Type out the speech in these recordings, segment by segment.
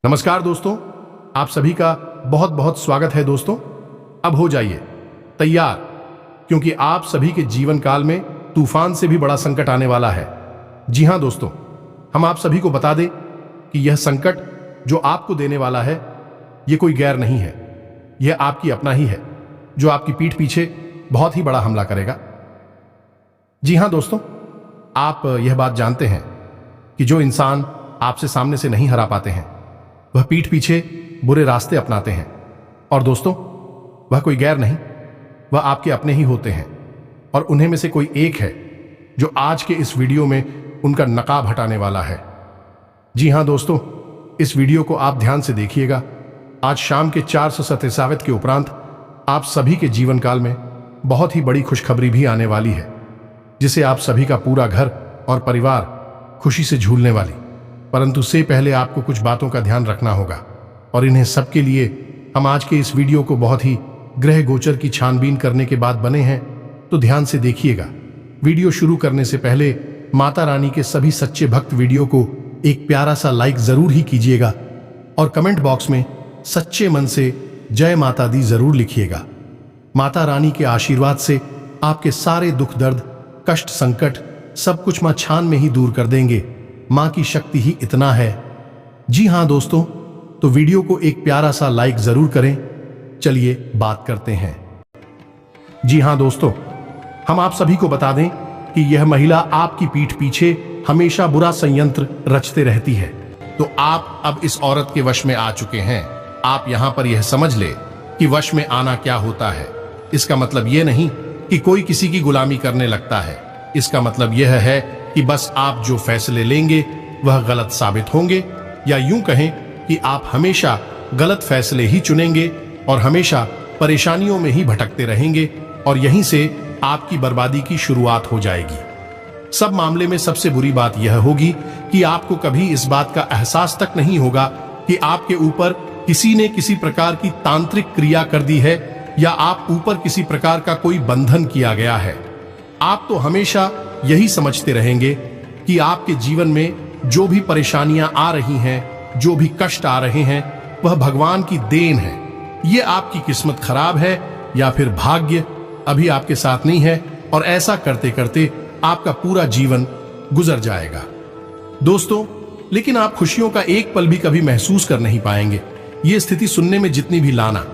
नमस्कार दोस्तों, आप सभी का बहुत बहुत स्वागत है। दोस्तों, अब हो जाइए तैयार, क्योंकि आप सभी के जीवन काल में तूफान से भी बड़ा संकट आने वाला है। जी हां दोस्तों, हम आप सभी को बता दें कि यह संकट जो आपको देने वाला है, यह कोई गैर नहीं है, यह आपकी अपना ही है, जो आपकी पीठ पीछे बहुत ही बड़ा हमला करेगा। जी हां दोस्तों, आप यह बात जानते हैं कि जो इंसान आपसे सामने से नहीं हरा पाते हैं, वह पीठ पीछे बुरे रास्ते अपनाते हैं। और दोस्तों, वह कोई गैर नहीं, वह आपके अपने ही होते हैं। और उन्हें में से कोई एक है जो आज के इस वीडियो में उनका नकाब हटाने वाला है। जी हां दोस्तों, इस वीडियो को आप ध्यान से देखिएगा। आज शाम के 457 के उपरांत आप सभी के जीवन काल में बहुत ही बड़ी खुशखबरी भी आने वाली है, जिसे आप सभी का पूरा घर और परिवार खुशी से झूलने वाली। परंतु से पहले आपको कुछ बातों का ध्यान रखना होगा, और इन्हें सबके लिए हम आज के इस वीडियो को बहुत ही ग्रह गोचर की छानबीन करने के बाद बने हैं। तो ध्यान से देखिएगा। वीडियो शुरू करने से पहले माता रानी के सभी सच्चे भक्त वीडियो को एक प्यारा सा लाइक जरूर ही कीजिएगा, और कमेंट बॉक्स में सच्चे मन से जय माता दी जरूर लिखिएगा। माता रानी के आशीर्वाद से आपके सारे दुख दर्द कष्ट संकट सब कुछ मां छान में ही दूर कर देंगे। मां की शक्ति ही इतना है। जी हां दोस्तों, तो वीडियो को एक प्यारा सा लाइक जरूर करें। चलिए बात करते हैं। जी हां दोस्तों, हम आप सभी को बता दें कि यह महिला आपकी पीठ पीछे हमेशा बुरा संयंत्र रचते रहती है। तो आप अब इस औरत के वश में आ चुके हैं। आप यहां पर यह समझ ले कि वश में आना क्या होता है। इसका मतलब यह नहीं कि कोई किसी की गुलामी करने लगता है। इसका मतलब यह है कि बस आप जो फैसले लेंगे वह गलत साबित होंगे, या यूं कहें कि आप हमेशा गलत फैसले ही चुनेंगे और हमेशा परेशानियों में ही भटकते रहेंगे, और यहीं से आपकी बर्बादी की शुरुआत हो जाएगी। सब मामले में सबसे बुरी बात यह होगी कि आपको कभी इस बात का एहसास तक नहीं होगा कि आपके ऊपर किसी ने किसी प्रकार की तांत्रिक क्रिया कर दी है, या आप ऊपर किसी प्रकार का कोई बंधन किया गया है। आप तो हमेशा यही समझते रहेंगे कि आपके जीवन में जो भी परेशानियां आ रही हैं, जो भी कष्ट आ रहे हैं, वह भगवान की देन है। ये आपकी किस्मत खराब है, या फिर भाग्य अभी आपके साथ नहीं है, और ऐसा करते करते आपका पूरा जीवन गुजर जाएगा। दोस्तों, लेकिन आप खुशियों का एक पल भी कभी महसूस कर नहीं पाएंगे। ये स्थिति सुनने में जितनी भी लाना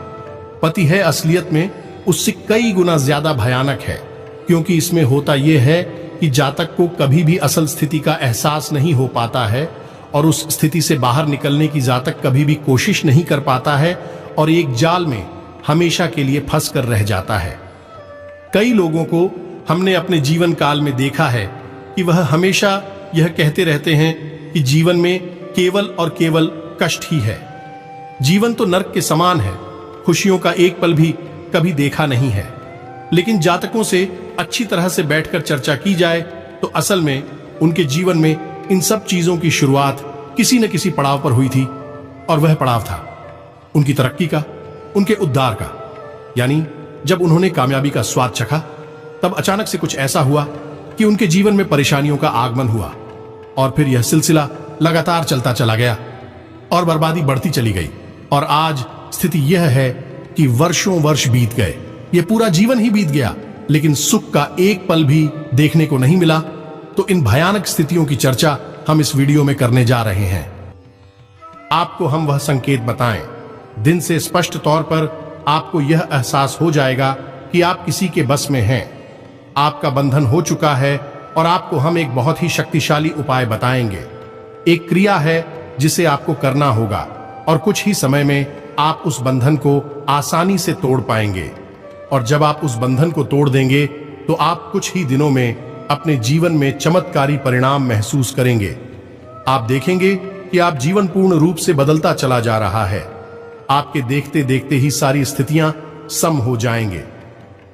पति है, असलियत में उससे कई गुना ज्यादा भयानक है। क्योंकि इसमें होता यह है कि जातक को कभी भी असल स्थिति का एहसास नहीं हो पाता है, और उस स्थिति से बाहर निकलने की जातक कभी भी कोशिश नहीं कर पाता है, और एक जाल में हमेशा के लिए फंस कर रह जाता है। कई लोगों को हमने अपने जीवन काल में देखा है कि वह हमेशा यह कहते रहते हैं कि जीवन में केवल और केवल कष्ट ही है। जीवन तो नर्क के समान है, खुशियों का एक पल भी कभी देखा नहीं है। लेकिन जातकों से अच्छी तरह से बैठकर चर्चा की जाए तो असल में उनके जीवन में इन सब चीजों की शुरुआत किसी न किसी पड़ाव पर हुई थी, और वह पड़ाव था उनकी तरक्की का, उनके उद्धार का। यानी जब उन्होंने कामयाबी का स्वाद चखा, तब अचानक से कुछ ऐसा हुआ कि उनके जीवन में परेशानियों का आगमन हुआ, और फिर यह सिलसिला लगातार चलता चला गया और बर्बादी बढ़ती चली गई। और आज स्थिति यह है कि वर्षों वर्ष बीत गए, यह पूरा जीवन ही बीत गया, लेकिन सुख का एक पल भी देखने को नहीं मिला। तो इन भयानक स्थितियों की चर्चा हम इस वीडियो में करने जा रहे हैं। आपको हम वह संकेत बताएं, दिन से स्पष्ट तौर पर आपको यह एहसास हो जाएगा कि आप किसी के बस में हैं, आपका बंधन हो चुका है, और आपको हम एक बहुत ही शक्तिशाली उपाय बताएंगे। एक क्रिया है जिसे आपको करना होगा, और कुछ ही समय में आप उस बंधन को आसानी से तोड़ पाएंगे। और जब आप उस बंधन को तोड़ देंगे तो आप कुछ ही दिनों में अपने जीवन में चमत्कारी परिणाम महसूस करेंगे। आप देखेंगे कि आप जीवन पूर्ण रूप से बदलता चला जा रहा है। आपके देखते देखते ही सारी स्थितियां सम हो जाएंगे,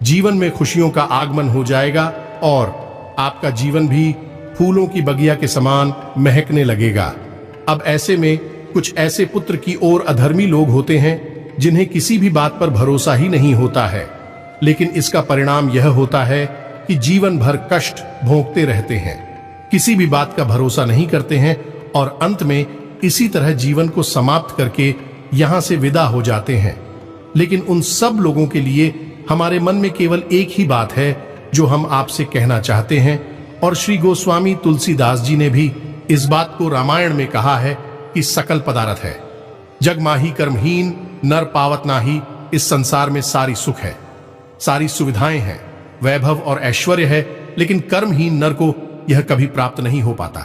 जीवन में खुशियों का आगमन हो जाएगा, और आपका जीवन भी फूलों की बगिया के समान महकने लगेगा। अब ऐसे में कुछ ऐसे पुत्र की ओर अधर्मी लोग होते हैं जिन्हें किसी भी बात पर भरोसा ही नहीं होता है, लेकिन इसका परिणाम यह होता है कि जीवन भर कष्ट भोगते रहते हैं, किसी भी बात का भरोसा नहीं करते हैं, और अंत में इसी तरह जीवन को समाप्त करके यहां से विदा हो जाते हैं। लेकिन उन सब लोगों के लिए हमारे मन में केवल एक ही बात है जो हम आपसे कहना चाहते हैं, और श्री गोस्वामी तुलसीदास जी ने भी इस बात को रामायण में कहा है कि सकल पदार्थ है, जग माही कर्महीन नर पावत नाही। इस संसार में सारी सुख है, सारी सुविधाएं हैं, वैभव और ऐश्वर्य है, लेकिन कर्महीन नर को यह कभी प्राप्त नहीं हो पाता।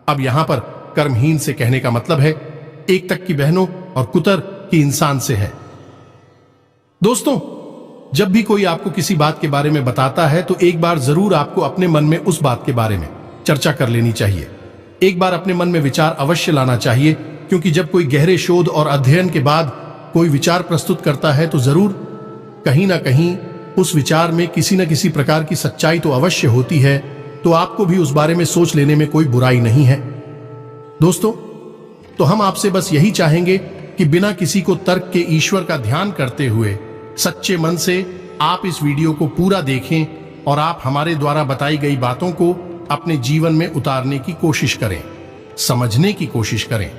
अब यहां पर कर्महीन से कहने का मतलब है एक तक की बहनों और कुतर की इंसान से है। दोस्तों, जब भी कोई आपको किसी बात के बारे में बताता है तो एक बार जरूर आपको अपने मन में उस बात के बारे में चर्चा कर लेनी चाहिए। एक बार अपने मन में विचार अवश्य लाना चाहिए, क्योंकि जब कोई गहरे शोध और अध्ययन के बाद कोई विचार प्रस्तुत करता है तो जरूर कहीं ना कहीं उस विचार में किसी न किसी प्रकार की सच्चाई तो अवश्य होती है। तो आपको भी उस बारे में सोच लेने में कोई बुराई नहीं है। दोस्तों, तो हम आपसे बस यही चाहेंगे कि बिना किसी को तर्क के ईश्वर का ध्यान करते हुए सच्चे मन से आप इस वीडियो को पूरा देखें और आप हमारे द्वारा बताई गई बातों को अपने जीवन में उतारने की कोशिश करें, समझने की कोशिश करें।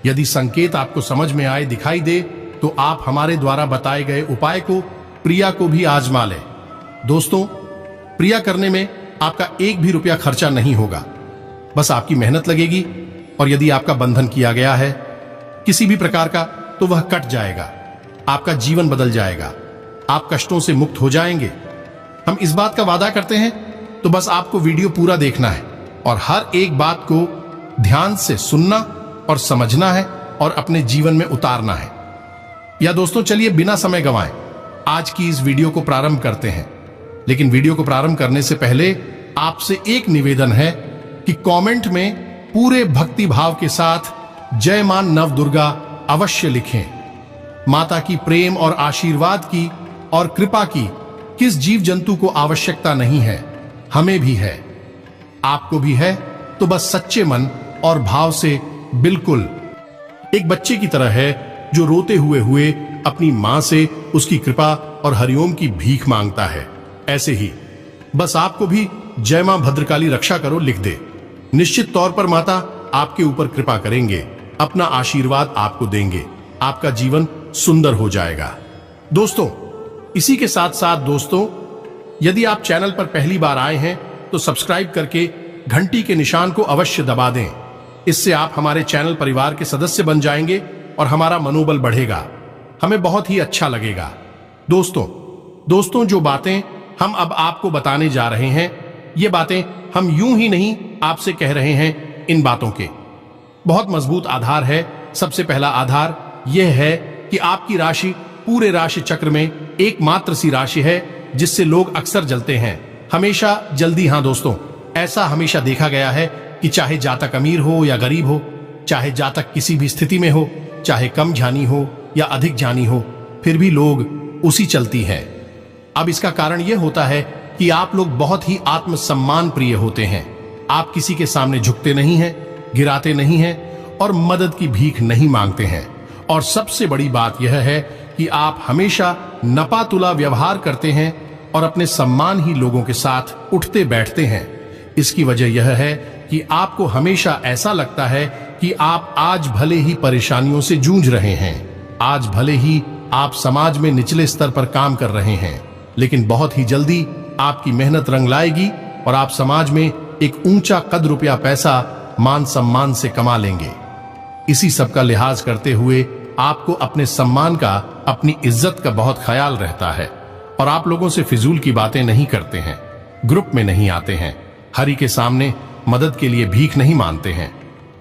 यदि संकेत आपको समझ में आए, दिखाई दे, तो आप हमारे द्वारा बताए गए उपाय को, प्रिया को भी आजमा लें। दोस्तों, प्रिया करने में आपका एक भी रुपया खर्चा नहीं होगा, बस आपकी मेहनत लगेगी, और यदि आपका बंधन किया गया है किसी भी प्रकार का तो वह कट जाएगा, आपका जीवन बदल जाएगा, आप कष्टों से मुक्त हो जाएंगे। हम इस बात का वादा करते हैं। तो बस आपको वीडियो पूरा देखना है और हर एक बात को ध्यान से सुनना और समझना है और अपने जीवन में उतारना है। या दोस्तों, चलिए बिना समय गंवाए आज की इस वीडियो को प्रारंभ करते हैं। लेकिन वीडियो को प्रारंभ करने से पहले आपसे एक निवेदन है कि कमेंट में पूरे भक्ति भाव के साथ जय मां नव दुर्गा अवश्य लिखें। माता की प्रेम और आशीर्वाद की और कृपा की किस जीव जंतु को आवश्यकता नहीं है, हमें भी है, आपको भी है। तो बस सच्चे मन और भाव से बिल्कुल एक बच्चे की तरह है जो रोते हुए अपनी मां से उसकी कृपा और हरिओम की भीख मांगता है। ऐसे ही बस आपको भी जय मां भद्रकाली रक्षा करो लिख दे। निश्चित तौर पर माता आपके ऊपर कृपा करेंगे, अपना आशीर्वाद आपको देंगे, आपका जीवन सुंदर हो जाएगा। दोस्तों, इसी के साथ साथ दोस्तों, यदि आप चैनल पर पहली बार आए हैं तो सब्सक्राइब करके घंटी के निशान को अवश्य दबा दें। इससे आप हमारे चैनल परिवार के सदस्य बन जाएंगे और हमारा मनोबल बढ़ेगा, हमें बहुत ही अच्छा लगेगा। दोस्तों, जो बातें हम अब आपको बताने जा रहे हैं, ये बातें हम यूं ही नहीं आपसे कह रहे हैं। इन बातों के बहुत मजबूत आधार है। सबसे पहला आधार यह है कि आपकी राशि पूरे राशि चक्र में एकमात्र सी राशि है जिससे लोग अक्सर जलते हैं, हमेशा जल्दी। हाँ दोस्तों, ऐसा हमेशा देखा गया है कि चाहे जातक अमीर हो या गरीब हो, चाहे जातक किसी भी स्थिति में हो, चाहे कम ज्ञानी हो या अधिक ज्ञानी हो, फिर भी लोग उसी चलती है। अब इसका कारण यह होता है कि आप लोग बहुत ही आत्मसम्मान प्रिय होते हैं। आप किसी के सामने झुकते नहीं हैं, गिराते नहीं हैं और मदद की भीख नहीं मांगते हैं। और सबसे बड़ी बात यह है कि आप हमेशा नपातुला व्यवहार करते हैं और अपने सम्मान ही लोगों के साथ उठते बैठते हैं। इसकी वजह यह है कि आपको हमेशा ऐसा लगता है कि आप आज भले ही परेशानियों से जूझ रहे हैं, आज भले ही आप समाज में निचले स्तर पर काम कर रहे हैं, लेकिन बहुत ही जल्दी आपकी मेहनत रंग लाएगी और आप समाज में एक ऊंचा कद रुपया पैसा मान सम्मान से कमा लेंगे। इसी सब का लिहाज करते हुए आपको अपने सम्मान का, अपनी इज्जत का बहुत ख्याल रहता है और आप लोगों से फिजूल की बातें नहीं करते हैं, ग्रुप में नहीं आते हैं, हरि के सामने मदद के लिए भीख नहीं मांगते हैं।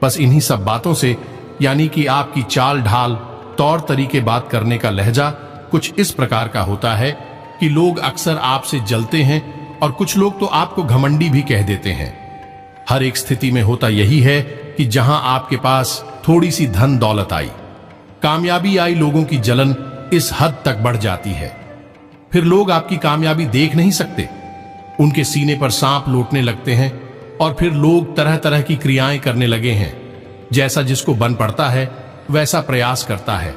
बस इन्हीं सब बातों से, यानी कि आपकी चाल ढाल, तौर तरीके बात करने का लहजा कुछ इस प्रकार का होता है कि लोग अक्सर आपसे जलते हैं और कुछ लोग तो आपको घमंडी भी कह देते हैं। हर एक स्थिति में होता यही है कि जहां आपके पास थोड़ी सी धन दौलत आई, कामयाबी आई, लोगों की जलन इस हद तक बढ़ जाती है। फिर लोग आपकी कामयाबी देख नहीं सकते, उनके सीने पर सांप लौटने लगते हैं और फिर लोग तरह तरह की क्रियाएं करने लगे हैं। जैसा जिसको बन पड़ता है वैसा प्रयास करता है,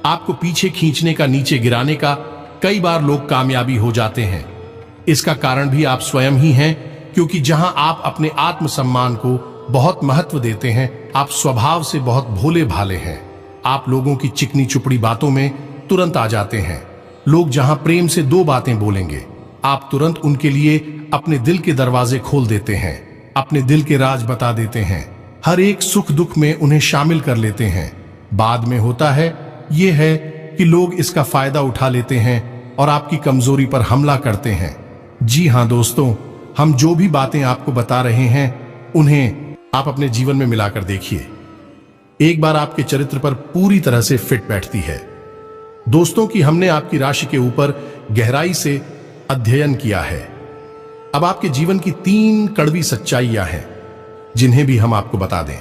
आपको पीछे खींचने का, नीचे गिराने का। कई बार लोग कामयाबी हो जाते हैं। इसका कारण भी आप स्वयं ही हैं, क्योंकि जहां आप अपने आत्मसम्मान को बहुत महत्व देते हैं। आप स्वभाव से बहुत भोले भाले हैं। आप लोगों की चिकनी चुपड़ी बातों में तुरंत आ जाते हैं। लोग जहां प्रेम से दो बातें बोलेंगे, आप तुरंत उनके लिए अपने दिल के दरवाजे खोल देते हैं, अपने दिल के राज बता देते हैं, हर एक सुख दुख में उन्हें शामिल कर लेते हैं। बाद में होता है यह है कि लोग इसका फायदा उठा लेते हैं और आपकी कमजोरी पर हमला करते हैं। जी हां दोस्तों, हम जो भी बातें आपको बता रहे हैं उन्हें आप अपने जीवन में मिलाकर देखिए। एक बार आपके चरित्र पर पूरी तरह से फिट बैठती है। दोस्तों कि हमने आपकी राशि के ऊपर गहराई से अध्ययन किया है। अब आपके जीवन की 3 कड़वी सच्चाइयां हैं जिन्हें भी हम आपको बता दें।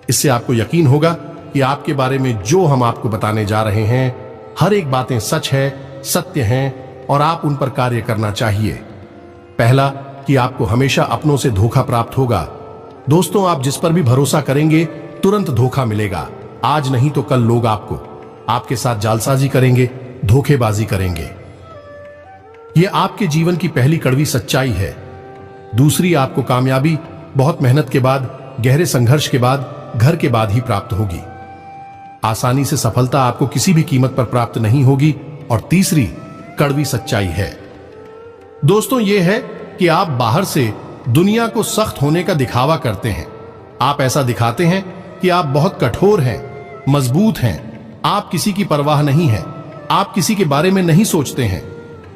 इससे आपको यकीन होगा कि आपके बारे में जो हम आपको बताने जा रहे हैं हर एक बातें सच है, सत्य हैं और आप उन पर कार्य करना चाहिए। पहला कि आपको हमेशा अपनों से धोखा प्राप्त होगा। दोस्तों, आप जिस पर भी भरोसा करेंगे तुरंत धोखा मिलेगा। आज नहीं तो कल लोग आपके साथ जालसाजी करेंगे, धोखेबाजी करेंगे। यह आपके जीवन की पहली कड़वी सच्चाई है। दूसरी, आपको कामयाबी बहुत मेहनत के बाद, गहरे संघर्ष के बाद, घर के बाद ही प्राप्त होगी। आसानी से सफलता आपको किसी भी कीमत पर प्राप्त नहीं होगी। और तीसरी कड़वी सच्चाई है दोस्तों यह है कि आप बाहर से दुनिया को सख्त होने का दिखावा करते हैं। आप ऐसा दिखाते हैं कि आप बहुत कठोर हैं, मजबूत हैं, आप किसी की परवाह नहीं है, आप किसी के बारे में नहीं सोचते हैं,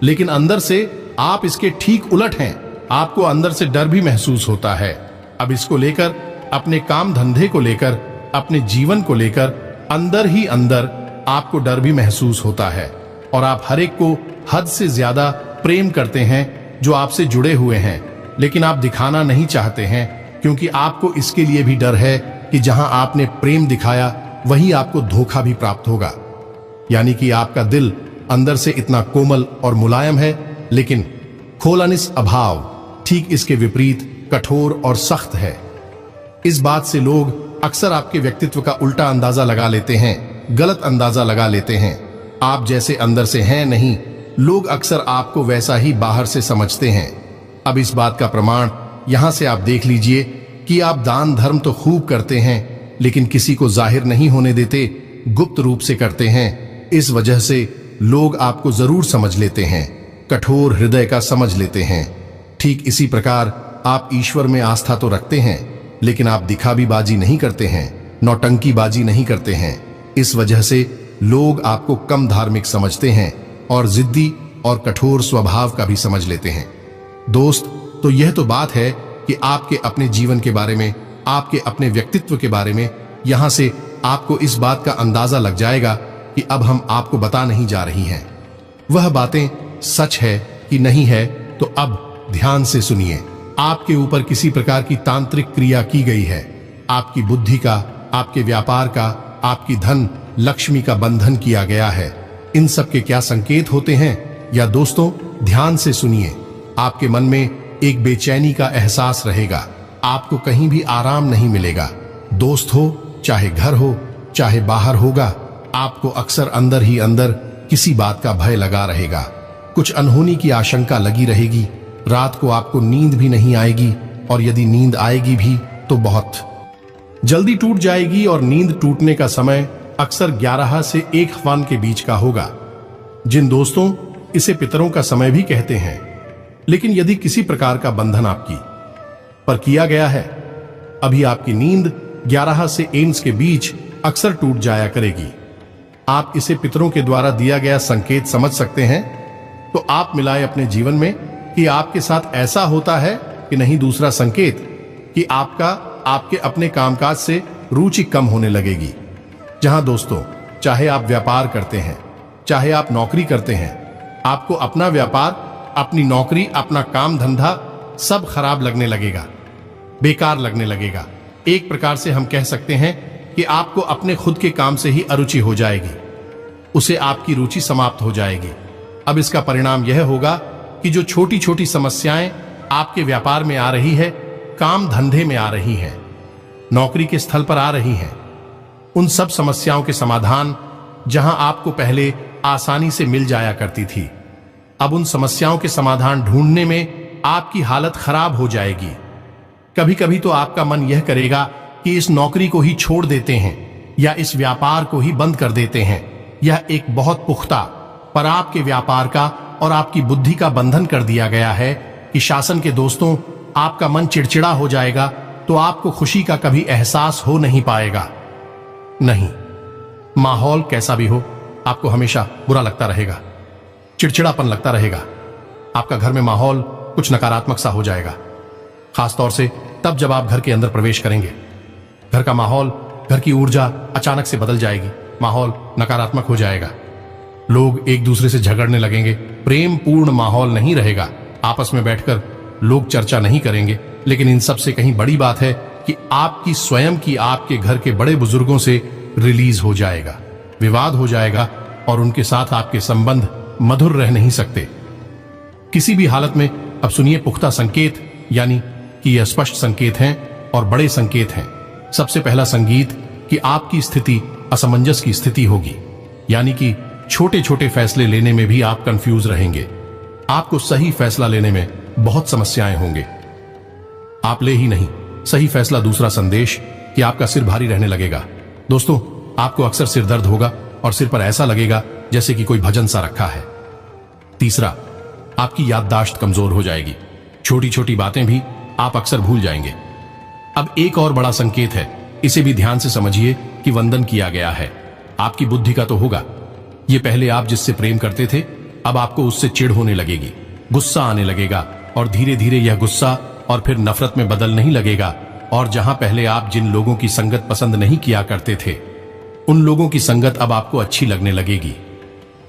लेकिन अंदर से आप इसके ठीक उलट हैं। आपको अंदर से डर भी महसूस होता है। अब इसको लेकर, अपने काम धंधे को लेकर, अपने जीवन को लेकर अंदर ही अंदर आपको डर भी महसूस होता है और आप हर एक को हद से ज्यादा प्रेम करते हैं जो आपसे जुड़े हुए हैं, लेकिन आप दिखाना नहीं चाहते हैं क्योंकि आपको इसके लिए भी डर है कि जहां आपने प्रेम दिखाया वहीं आपको धोखा भी प्राप्त होगा। यानी कि आपका दिल अंदर से इतना कोमल और मुलायम है, लेकिन खोलनिस अभाव ठीक इसके विपरीत कठोर और सख्त है। इस बात से लोग अक्सर आपके व्यक्तित्व का उल्टा अंदाजा लगा लेते हैं, गलत अंदाजा लगा लेते हैं। आप जैसे अंदर से हैं नहीं, लोग अक्सर आपको वैसा ही बाहर से समझते हैं। अब इस बात का प्रमाण यहां से आप देख लीजिए कि आप दान धर्म तो खूब करते हैं, लेकिन किसी को जाहिर नहीं होने देते, गुप्त रूप से करते हैं। इस वजह से लोग आपको जरूर समझ लेते हैं, कठोर हृदय का समझ लेते हैं। ठीक इसी प्रकार आप ईश्वर में आस्था तो रखते हैं, लेकिन आप दिखावीबाजी नहीं करते हैं, नौटंकीबाजी नहीं करते हैं। इस वजह से लोग आपको कम धार्मिक समझते हैं और जिद्दी और कठोर स्वभाव का भी समझ लेते हैं। दोस्त, तो यह तो बात है कि आपके अपने जीवन के बारे में, आपके अपने व्यक्तित्व के बारे में। यहां से आपको इस बात का अंदाजा लग जाएगा कि अब हम आपको बता नहीं जा रही हैं वह बातें सच है कि नहीं है। तो अब ध्यान से सुनिए। आपके ऊपर किसी प्रकार की तांत्रिक क्रिया की गई है। आपकी बुद्धि का, आपके व्यापार का, आपकी धन लक्ष्मी का बंधन किया गया है। इन सब के क्या संकेत होते हैं? या दोस्तों, ध्यान से सुनिए। आपके मन में एक बेचैनी का एहसास रहेगा। आपको कहीं भी आराम नहीं मिलेगा। दोस्त हो, चाहे घर हो, चाहे बाहर होगा, आपको अक्सर अंदर ही अंदर किसी बात का भय लगा रहेगा। कुछ अनहोनी की आशंका लगी रहेगी। रात को आपको नींद भी नहीं आएगी, और यदि नींद आएगी भी तो बहुत जल्दी टूट जाएगी। और नींद टूटने का समय अक्सर 11 से 1 वन के बीच का होगा। जिन दोस्तों, इसे पितरों का समय भी कहते हैं। लेकिन यदि किसी प्रकार का बंधन आपकी पर किया गया है, अभी आपकी नींद 11 से 1 के बीच अक्सर टूट जाया करेगी। आप इसे पितरों के द्वारा दिया गया संकेत समझ सकते हैं। तो आप मिलाए अपने जीवन में कि आपके साथ ऐसा होता है कि नहीं। दूसरा संकेत कि आपके अपने कामकाज से रुचि कम होने लगेगी। जहां दोस्तों, चाहे आप व्यापार करते हैं, चाहे आप नौकरी करते हैं, आपको अपना व्यापार, अपनी नौकरी, अपना काम धंधा सब खराब लगने लगेगा, बेकार लगने लगेगा। एक प्रकार से हम कह सकते हैं कि आपको अपने खुद के काम से ही अरुचि हो जाएगी, उसे आपकी रुचि समाप्त हो जाएगी। अब इसका परिणाम यह होगा कि जो छोटी छोटी समस्याएं आपके व्यापार में आ रही है, काम धंधे में आ रही हैं, नौकरी के स्थल पर आ रही हैं, उन सब समस्याओं के समाधान जहां आपको पहले आसानी से मिल जाया करती थी, अब उन समस्याओं के समाधान ढूंढने में आपकी हालत खराब हो जाएगी। कभी कभी तो आपका मन यह करेगा कि इस नौकरी को ही छोड़ देते हैं या इस व्यापार को ही बंद कर देते हैं। यह एक बहुत पुख्ता पर आपके व्यापार का और आपकी बुद्धि का बंधन कर दिया गया है कि शासन के दोस्तों, आपका मन चिड़चिड़ा हो जाएगा तो आपको खुशी का कभी एहसास हो नहीं पाएगा। नहीं, माहौल कैसा भी हो, आपको हमेशा बुरा लगता रहेगा, चिड़चिड़ापन लगता रहेगा। आपका घर में माहौल कुछ नकारात्मक सा हो जाएगा, खासतौर से तब जब आप घर के अंदर प्रवेश करेंगे। घर का माहौल, घर की ऊर्जा अचानक से बदल जाएगी, माहौल नकारात्मक हो जाएगा। लोग एक दूसरे से झगड़ने लगेंगे, प्रेम पूर्ण माहौल नहीं रहेगा, आपस में बैठकर लोग चर्चा नहीं करेंगे। लेकिन इन सब से कहीं बड़ी बात है कि आपकी स्वयं की आपके घर के बड़े बुजुर्गों से रिलीज हो जाएगा, विवाद हो जाएगा और उनके साथ आपके संबंध मधुर रह नहीं सकते किसी भी हालत में। अब सुनिए पुख्ता संकेत, यानी कि यह स्पष्ट संकेत हैं और बड़े संकेत हैं। सबसे पहला संगीत कि आपकी स्थिति असमंजस की स्थिति होगी, यानी कि छोटे छोटे फैसले लेने में भी आप कंफ्यूज रहेंगे। आपको सही फैसला लेने में बहुत समस्याएं होंगे। आप ले ही नहीं सही फैसला। दूसरा संदेश कि आपका सिर भारी रहने लगेगा। दोस्तों, आपको अक्सर सिर दर्द होगा और सिर पर ऐसा लगेगा जैसे कि कोई भजन सा रखा है। तीसरा, आपकी याददाश्त कमजोर हो जाएगी, छोटी छोटी बातें भी आप अक्सर भूल जाएंगे। अब एक और बड़ा संकेत है, इसे भी ध्यान से समझिए कि वंदन किया गया है। आपकी बुद्धि का तो होगा। ये पहले आप जिससे प्रेम करते थे, अब आपको उससे चिढ़ होने लगेगी, गुस्सा आने लगेगा और धीरे धीरे यह गुस्सा और फिर नफरत में बदल नहीं लगेगा। और जहां पहले आप जिन लोगों की संगत पसंद नहीं किया करते थे, उन लोगों की संगत अब आपको अच्छी लगने लगेगी।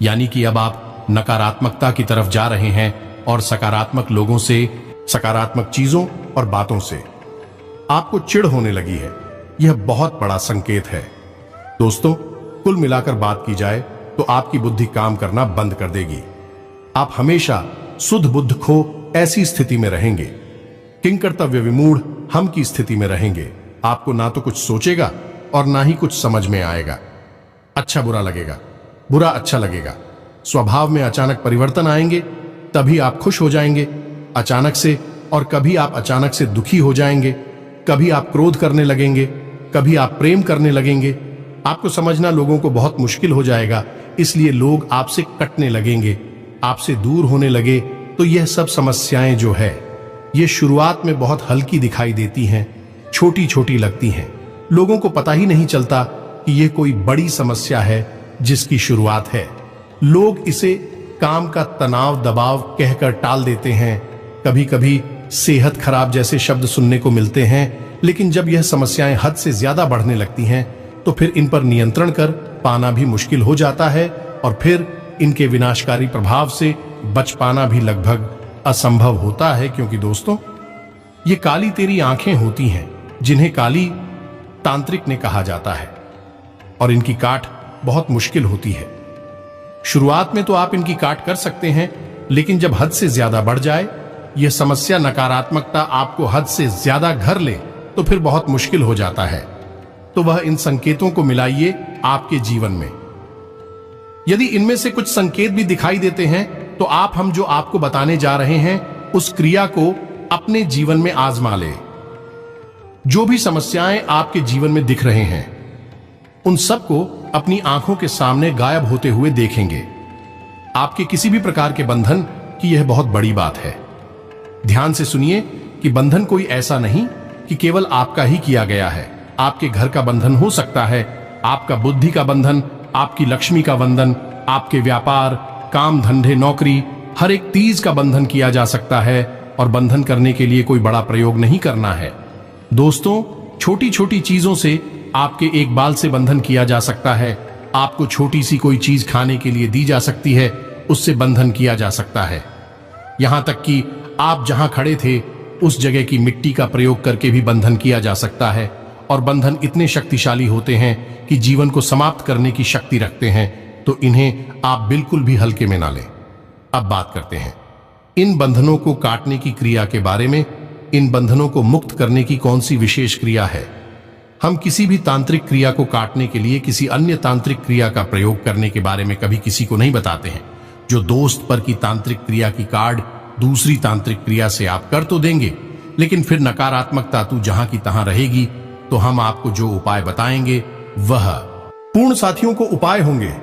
यानी कि अब आप नकारात्मकता की तरफ जा रहे हैं और सकारात्मक लोगों से, सकारात्मक चीजों और बातों से आपको चिढ़ होने लगी है। यह बहुत बड़ा संकेत है। दोस्तों, कुल मिलाकर बात की जाए तो आपकी बुद्धि काम करना बंद कर देगी। आप हमेशा सुध बुद्ध खो ऐसी स्थिति में रहेंगे, किंकर्तव्य विमूढ़ हम की स्थिति में रहेंगे। आपको ना तो कुछ सोचेगा और ना ही कुछ समझ में आएगा। अच्छा बुरा लगेगा, बुरा अच्छा लगेगा। स्वभाव में अचानक परिवर्तन आएंगे, तभी आप खुश हो जाएंगे अचानक से, और कभी आप अचानक से दुखी हो जाएंगे। कभी आप क्रोध करने लगेंगे, कभी आप प्रेम करने लगेंगे। आपको समझना लोगों को बहुत मुश्किल हो जाएगा, इसलिए लोग आपसे कटने लगेंगे, आपसे दूर होने लगे। तो यह सब समस्याएं जो है, ये शुरुआत में बहुत हल्की दिखाई देती हैं, छोटी छोटी लगती हैं। लोगों को पता ही नहीं चलता कि यह कोई बड़ी समस्या है जिसकी शुरुआत है। लोग इसे काम का तनाव दबाव कहकर टाल देते हैं। कभी कभी सेहत खराब जैसे शब्द सुनने को मिलते हैं, लेकिन जब यह समस्याएं हद से ज्यादा बढ़ने लगती हैं तो फिर इन पर नियंत्रण कर पाना भी मुश्किल हो जाता है और फिर इनके विनाशकारी प्रभाव से बच पाना भी लगभग असंभव होता है। क्योंकि दोस्तों, ये काली तेरी आंखें होती हैं जिन्हें काली तांत्रिक ने कहा जाता है और इनकी काट बहुत मुश्किल होती है। शुरुआत में तो आप इनकी काट कर सकते हैं, लेकिन जब हद से ज्यादा बढ़ जाए, यह समस्या नकारात्मकता आपको हद से ज्यादा घर ले, तो फिर बहुत मुश्किल हो जाता है। तो वह इन संकेतों को मिलाइए आपके जीवन में। यदि इनमें से कुछ संकेत भी दिखाई देते हैं तो हम जो आपको बताने जा रहे हैं उस क्रिया को अपने जीवन में आजमा ले। जो भी समस्याएं आपके जीवन में दिख रहे हैं, उन सबको अपनी आंखों के सामने गायब होते हुए देखेंगे। आपके किसी भी प्रकार के बंधन की यह बहुत बड़ी बात है। ध्यान से सुनिए कि बंधन कोई ऐसा नहीं कि केवल आपका ही किया गया है। आपके घर का बंधन हो सकता है, आपका बुद्धि का बंधन, आपकी लक्ष्मी का बंधन, आपके व्यापार, काम धंधे, नौकरी, हर एक तीज का बंधन किया जा सकता है। और बंधन करने के लिए कोई बड़ा प्रयोग नहीं करना है। दोस्तों, छोटी छोटी चीजों से आपके एक बाल से बंधन किया जा सकता है। आपको छोटी सी कोई चीज खाने के लिए दी जा सकती है, उससे बंधन किया जा सकता है। यहां तक कि आप जहां खड़े थे उस जगह की मिट्टी का प्रयोग करके भी बंधन किया जा सकता है। और बंधन इतने शक्तिशाली होते हैं कि जीवन को समाप्त करने की शक्ति रखते हैं, तो इन्हें आप बिल्कुल भी हल्के में ना लें। अब बात करते हैं इन बंधनों को काटने की क्रिया के बारे में। इन बंधनों को मुक्त करने की कौन सी विशेष क्रिया है? हम किसी भी तांत्रिक क्रिया को काटने के लिए किसी अन्य तांत्रिक क्रिया का प्रयोग करने के बारे में कभी किसी को नहीं बताते हैं। जो दोस्त पर की तांत्रिक क्रिया की कार्ड दूसरी तांत्रिक क्रिया से आप कर तो देंगे, लेकिन फिर नकारात्मकता तू जहां की तहां रहेगी, तो हम आपको जो उपाय बताएंगे वह पूर्ण साथियों को उपाय होंगे,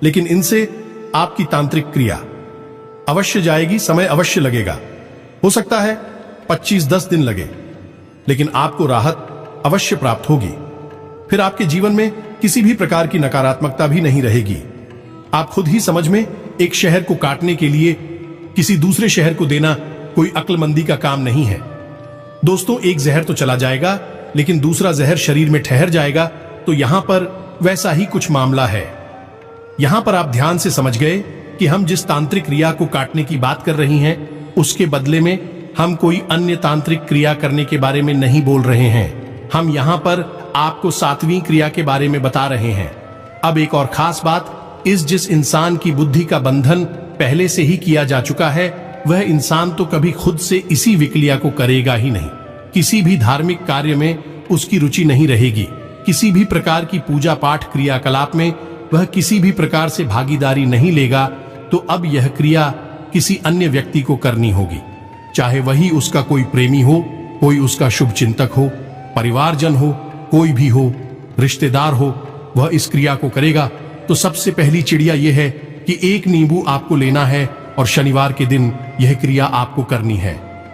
लेकिन इनसे आपकी तांत्रिक क्रिया अवश्य जाएगी, समय अवश्य लगेगा। हो सकता है 25-10 दिन लगे, लेकिन आपको राहत अवश्य प्राप्त होगी। फिर आपके जीवन में किसी भी प्रकार की नकारात्मकता भी नहीं रहेगी। आप खुद ही समझ में एक शहर को काटने के लिए किसी दूसरे शहर को देना कोई अक्लमंदी का काम नहीं है। दोस्तों, एक जहर तो चला जाएगा, लेकिन दूसरा जहर शरीर में ठहर जाएगा। तो यहां पर वैसा ही कुछ मामला है। यहां पर आप ध्यान से समझ गए कि हम जिस तांत्रिक क्रिया को काटने की बात कर रही हैं, उसके बदले में हम कोई अन्य तांत्रिक क्रिया करने के बारे में नहीं बोल रहे हैं। हम यहां पर आपको 7वीं क्रिया के बारे में बता रहे हैं। अब एक और खास बात, जिस इंसान की बुद्धि का बंधन पहले से ही किया जा चुका है, वह इंसान तो कभी खुद से इसी विक्रिया को करेगा ही नहीं। किसी भी धार्मिक कार्य में उसकी रुचि नहीं रहेगी। किसी भी प्रकार की पूजा पाठ क्रियाकलाप में वह किसी भी प्रकार से भागीदारी नहीं लेगा। तो अब यह क्रिया किसी अन्य व्यक्ति को करनी होगी, चाहे वही उसका कोई प्रेमी हो, कोई उसका शुभ चिंतक हो, परिवारजन हो, कोई भी हो, रिश्तेदार हो, वह इस क्रिया को करेगा। तो सबसे पहली चिड़िया यह है कि एक नींबू आपको लेना है और शनिवार के दिन यह क्रिया आपको करनी है।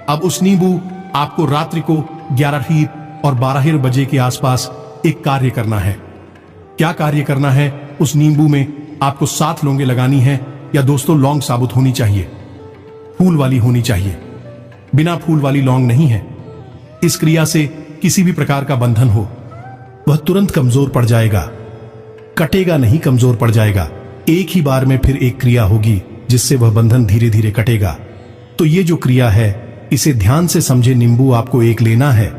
अब उस नींबू आपको रात्रि को 11 और 12 बजे के आसपास एक कार्य करना है। क्या कार्य करना है? उस नींबू में आपको 7 लौंगे लगानी है, या दोस्तों लौंग साबुत होनी चाहिए, फूल वाली होनी चाहिए, बिना फूल वाली लौंग नहीं है। इस क्रिया से किसी भी प्रकार का बंधन हो, वह तुरंत कमजोर पड़ जाएगा। कटेगा नहीं, कमजोर पड़ जाएगा। एक ही बार में फिर एक क्रिया होगी जिससे वह बंधन धीरे धीरे कटेगा। तो ये जो क्रिया है, इसे ध्यान से समझे। नींबू आपको एक लेना है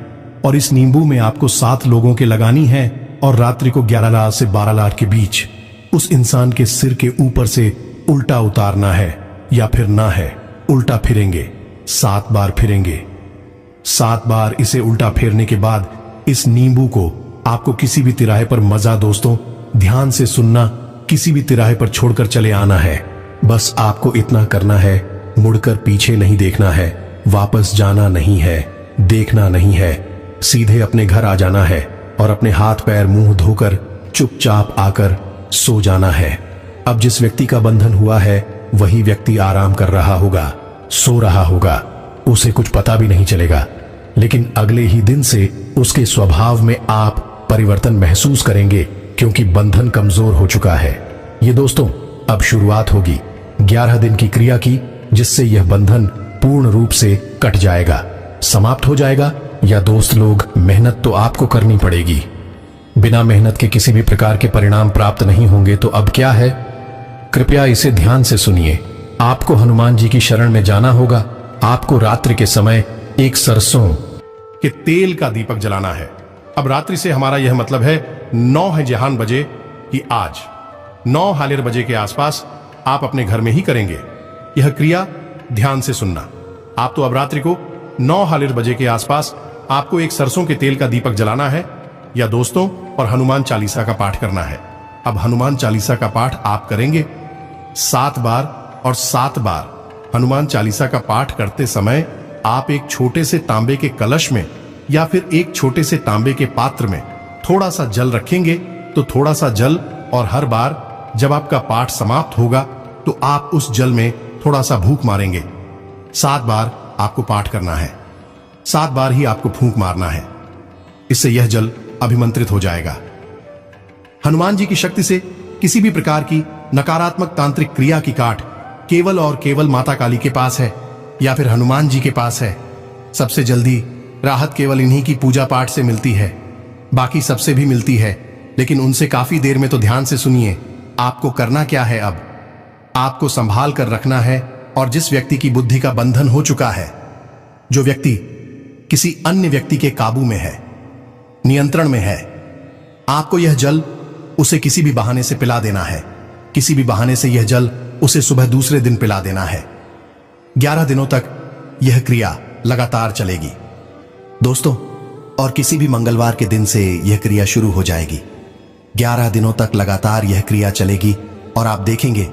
और इस नींबू में आपको 7 लोगों के लगानी है, और रात्रि को 11 लाख से 12 लाख के बीच उस इंसान के सिर के ऊपर से उल्टा उतारना है, या फिर ना है, उल्टा फिरेंगे। 7 बार फिरेंगे। 7 बार इसे उल्टा फेरने के बाद इस नींबू को आपको किसी भी तिराहे पर, मजा दोस्तों ध्यान से सुनना, किसी भी तिराहे पर छोड़कर चले आना है। बस आपको इतना करना है, मुड़कर पीछे नहीं देखना है, वापस जाना नहीं है, देखना नहीं है, सीधे अपने घर आ जाना है और अपने हाथ पैर मुंह धोकर चुपचाप आकर सो जाना है। अब जिस व्यक्ति का बंधन हुआ है, वही व्यक्ति आराम कर रहा होगा, सो रहा होगा, उसे कुछ पता भी नहीं चलेगा। लेकिन अगले ही दिन से उसके स्वभाव में आप परिवर्तन महसूस करेंगे, क्योंकि बंधन कमजोर हो चुका है। ये दोस्तों अब शुरुआत होगी 11 दिन की क्रिया की, जिससे यह बंधन पूर्ण रूप से कट जाएगा, समाप्त हो जाएगा। या दोस्त लोग, मेहनत तो आपको करनी पड़ेगी। बिना मेहनत के किसी भी प्रकार के परिणाम प्राप्त नहीं होंगे। तो अब क्या है, कृपया इसे ध्यान से सुनिए। आपको हनुमान जी की शरण में जाना होगा। आपको रात्रि के समय एक सरसों के तेल का दीपक जलाना है। अब रात्रि से हमारा यह मतलब है 9 जहान बजे कि आज 9 हालिर बजे के आसपास आप अपने घर में ही करेंगे यह क्रिया। ध्यान से सुनना। आप तो अब रात्रि को 9 हालिर बजे के आसपास आपको एक सरसों के तेल का दीपक जलाना है, या दोस्तों और हनुमान चालीसा का पाठ करना है। अब हनुमान चालीसा का पाठ आप करेंगे 7 बार, और 7 बार हनुमान चालीसा का पाठ करते समय आप एक छोटे से तांबे के कलश में या फिर एक छोटे से तांबे के पात्र में थोड़ा सा जल रखेंगे। तो थोड़ा सा जल, और हर बार जब आपका पाठ समाप्त होगा तो आप उस जल में थोड़ा सा फूंक मारेंगे। 7 बार आपको पाठ करना है, 7 बार ही आपको फूंक मारना है। इससे यह जल अभिमंत्रित हो जाएगा। हनुमान जी की शक्ति से किसी भी प्रकार की नकारात्मक तांत्रिक क्रिया की काट केवल और केवल माता काली के पास है, या फिर हनुमान जी के पास है। सबसे जल्दी राहत केवल इन्हीं की पूजा पाठ से मिलती है, बाकी सबसे भी मिलती है, लेकिन उनसे काफी देर में। तो ध्यान से सुनिए, आपको करना क्या है। अब आपको संभाल कर रखना है, और जिस व्यक्ति की बुद्धि का बंधन हो चुका है, जो व्यक्ति किसी अन्य व्यक्ति के काबू में है, नियंत्रण में है, आपको यह जल उसे किसी भी बहाने से पिला देना है। किसी भी बहाने से यह जल उसे सुबह दूसरे दिन पिला देना है। 11 दिनों तक यह क्रिया लगातार चलेगी दोस्तों, और किसी भी मंगलवार के दिन से यह क्रिया शुरू हो जाएगी। 11 दिनों तक लगातार यह क्रिया चलेगी, और आप देखेंगे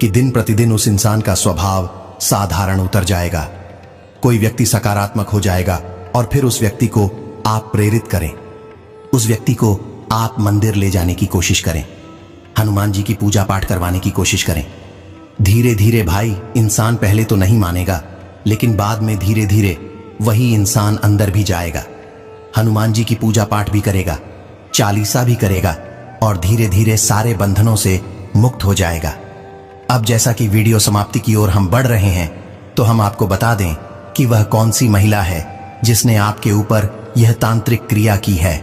कि दिन प्रतिदिन उस इंसान का स्वभाव साधारण उतर जाएगा। कोई व्यक्ति सकारात्मक हो जाएगा और फिर उस व्यक्ति को आप प्रेरित करें, उस व्यक्ति को आप मंदिर ले जाने की कोशिश करें, हनुमान जी की पूजा पाठ करवाने की कोशिश करें। धीरे धीरे भाई, इंसान पहले तो नहीं मानेगा, लेकिन बाद में धीरे धीरे वही इंसान अंदर भी जाएगा, हनुमान जी की पूजा पाठ भी करेगा, चालीसा भी करेगा और धीरे धीरे सारे बंधनों से मुक्त हो जाएगा। अब जैसा कि वीडियो समाप्ति की ओर हम बढ़ रहे हैं, तो हम आपको बता दें कि वह कौन सी महिला है जिसने आपके ऊपर यह तांत्रिक क्रिया की है।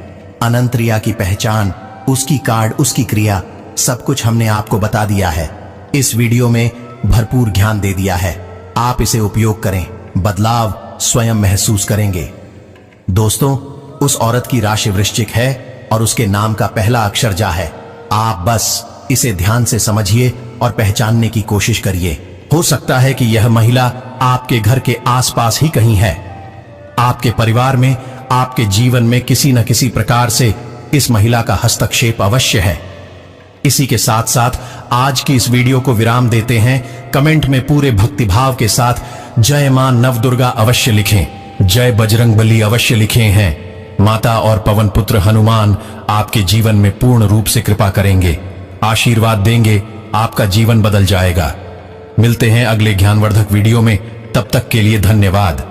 अनंतरिया की पहचान, उसकी कार्ड, उसकी क्रिया, सब कुछ हमने आपको बता दिया है। इस वीडियो में भरपूर ज्ञान दे दिया है। आप इसे उपयोग करें, बदलाव स्वयं महसूस करेंगे। दोस्तों, उस औरत की राशि वृश्चिक है और उसके नाम का पहला अक्षर जा है। आप बस इसे ध्यान से समझिए और पहचानने की कोशिश करिए। हो सकता है कि यह महिला आपके घर के आसपास ही कहीं है। आपके परिवार में, आपके जीवन में किसी न किसी प्रकार से इस महिला का हस्तक्षेप अवश्य है। इसी के साथ साथ आज की इस वीडियो को विराम देते हैं। कमेंट में पूरे भक्तिभाव के साथ जय मां नवदुर्गा अवश्य लिखें, जय बजरंगबली अवश्य लिखें हैं। माता और पवन पुत्र हनुमान आपके जीवन में पूर्ण रूप से कृपा करेंगे, आशीर्वाद देंगे, आपका जीवन बदल जाएगा। मिलते हैं अगले ज्ञानवर्धक वीडियो में, तब तक के लिए धन्यवाद।